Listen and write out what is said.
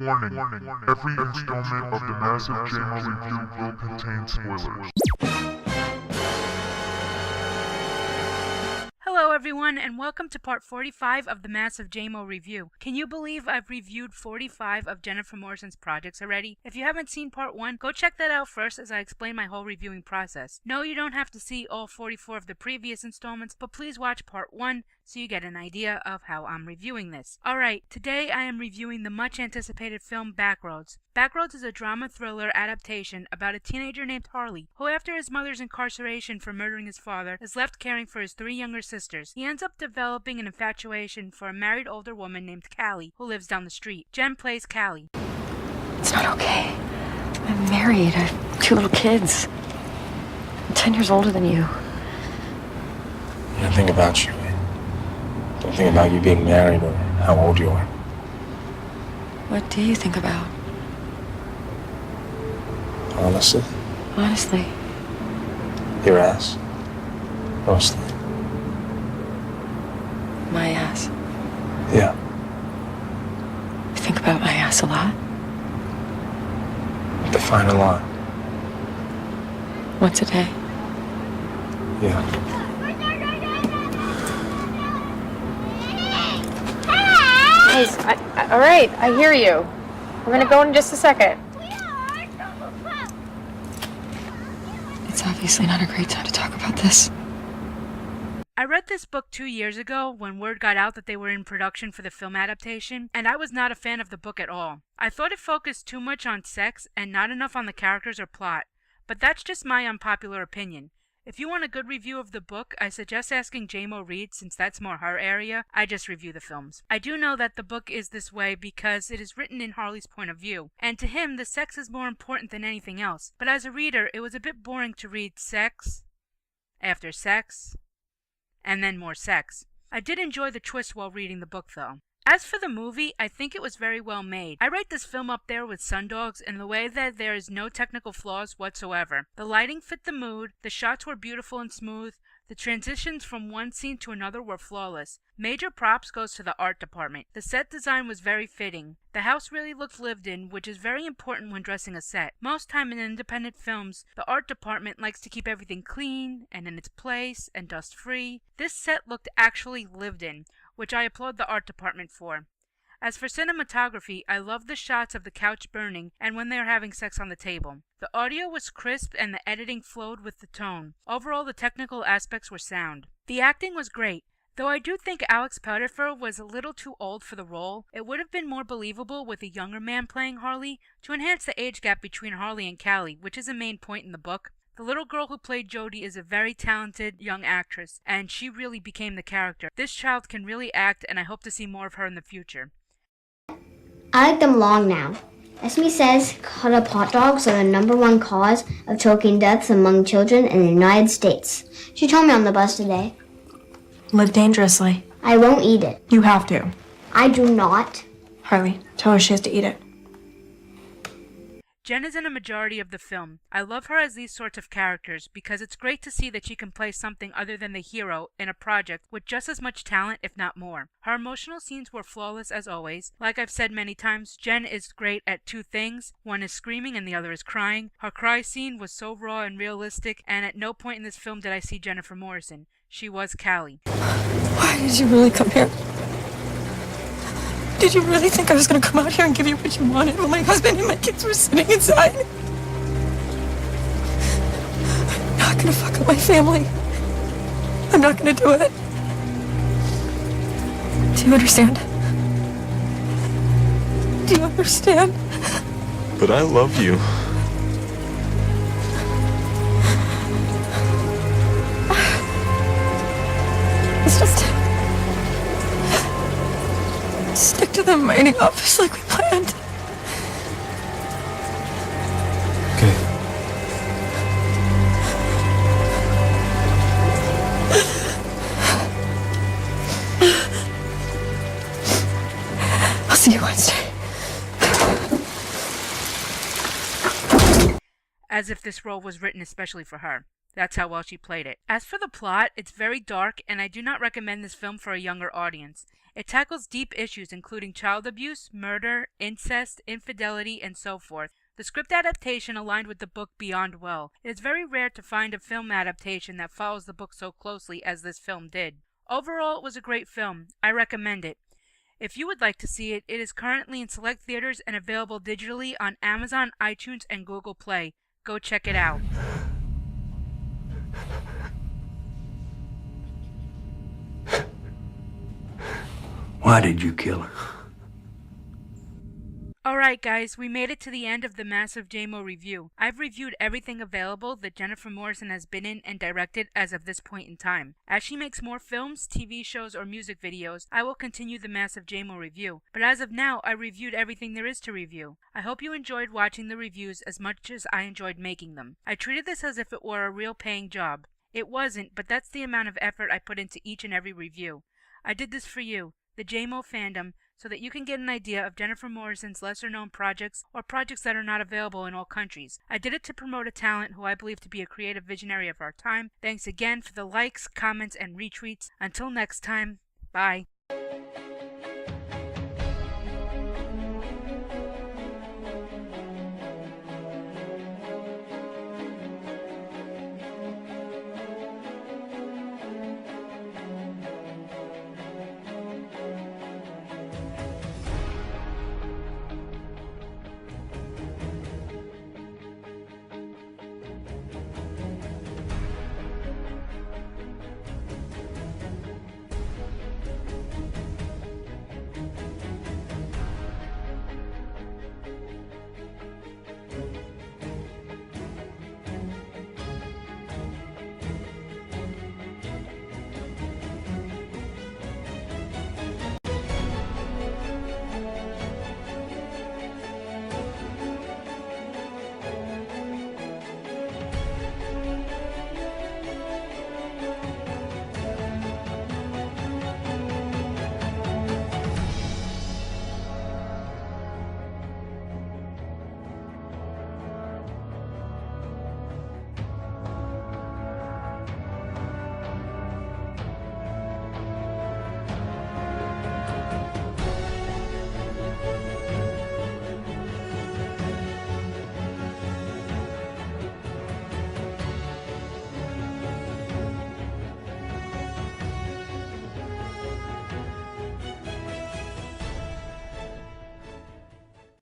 Warning. Every installment of the Massive JMO review will contain spoilers. Hello everyone, and welcome to part 45 of the Massive JMO review. Can you believe I've reviewed 45 of Jennifer Morrison's projects already? If you haven't seen part 1, go check that out first as I explain my whole reviewing process. No, you don't have to see all 44 of the previous installments, but please watch part 1 so you get an idea of how I'm reviewing this. Alright, today I am reviewing the much anticipated film Backroads. Backroads is a drama thriller adaptation about a teenager named Harley, who after his mother's incarceration for murdering his father, is left caring for his 3 younger sisters. He ends up developing an infatuation for a married older woman named Callie, who lives down the street. Jen plays Callie. It's not okay. I'm married. I have 2 little kids. I'm 10 years older than you. I don't think about you. I don't think about you being married or how old you are. What do you think about? Honestly? Honestly. Your ass? Mostly. My ass. Yeah. You think about my ass a lot? Define a lot. Once a day. Yeah. Guys, all right, I hear you. We're gonna go in just a second. It's obviously not a great time to talk about this. I read this book 2 years ago when word got out that they were in production for the film adaptation, and I was not a fan of the book at all. I thought it focused too much on sex and not enough on the characters or plot, but that's just my unpopular opinion. If you want a good review of the book, I suggest asking JMO Reed since that's more her area. I just review the films. I do know that the book is this way because it is written in Harley's point of view, and to him the sex is more important than anything else. But as a reader, it was a bit boring to read sex, after sex, and then more sex. I did enjoy the twist while reading the book though. As for the movie, I think it was very well made. I rate this film up there with Sundogs in the way that there is no technical flaws whatsoever. The lighting fit the mood, the shots were beautiful and smooth, the transitions from one scene to another were flawless. Major props goes to the art department. The set design was very fitting. The house really looked lived in, which is very important when dressing a set. Most time in independent films, the art department likes to keep everything clean and in its place and dust free. This set looked actually lived in, which I applaud the art department for. As for cinematography, I love the shots of the couch burning and when they are having sex on the table. The audio was crisp and the editing flowed with the tone. Overall, the technical aspects were sound. The acting was great. Though I do think Alex Pettyfer was a little too old for the role, it would have been more believable with a younger man playing Harley to enhance the age gap between Harley and Callie, which is a main point in the book. The little girl who played Jodie is a very talented young actress, and she really became the character. This child can really act, and I hope to see more of her in the future. I like them long now. Esme says cut up hot dogs are the #1 cause of choking deaths among children in the United States. She told me on the bus today. Live dangerously. I won't eat it. You have to. I do not. Harley, tell her she has to eat it. Jen is in a majority of the film. I love her as these sorts of characters because it's great to see that she can play something other than the hero in a project with just as much talent, if not more. Her emotional scenes were flawless as always. Like I've said many times, Jen is great at 2 things. One is screaming and the other is crying. Her cry scene was so raw and realistic, and at no point in this film did I see Jennifer Morrison. She was Callie. Why did you really come here? Did you really think I was gonna come out here and give you what you wanted when my husband and my kids were sitting inside? I'm not gonna fuck up my family. I'm not gonna do it. Do you understand? Do you understand? But I love you. It's just stick to the mining office like we planned. Okay. I'll see you Wednesday. As if this role was written especially for her. That's how well she played it. As for the plot, it's very dark, and I do not recommend this film for a younger audience. It tackles deep issues including child abuse, murder, incest, infidelity, and so forth. The script adaptation aligned with the book beyond well. It is very rare to find a film adaptation that follows the book so closely as this film did. Overall, it was a great film. I recommend it. If you would like to see it, it is currently in select theaters and available digitally on Amazon, iTunes, and Google Play. Go check it out. Why did you kill her? Alright guys, we made it to the end of the Massive JMO review. I've reviewed everything available that Jennifer Morrison has been in and directed as of this point in time. As she makes more films, TV shows, or music videos, I will continue the Massive JMO review. But as of now, I reviewed everything there is to review. I hope you enjoyed watching the reviews as much as I enjoyed making them. I treated this as if it were a real paying job. It wasn't, but that's the amount of effort I put into each and every review. I did this for you, the JMO fandom, so that you can get an idea of Jennifer Morrison's lesser-known projects or projects that are not available in all countries. I did it to promote a talent who I believe to be a creative visionary of our time. Thanks again for the likes, comments, and retweets. Until next time, bye.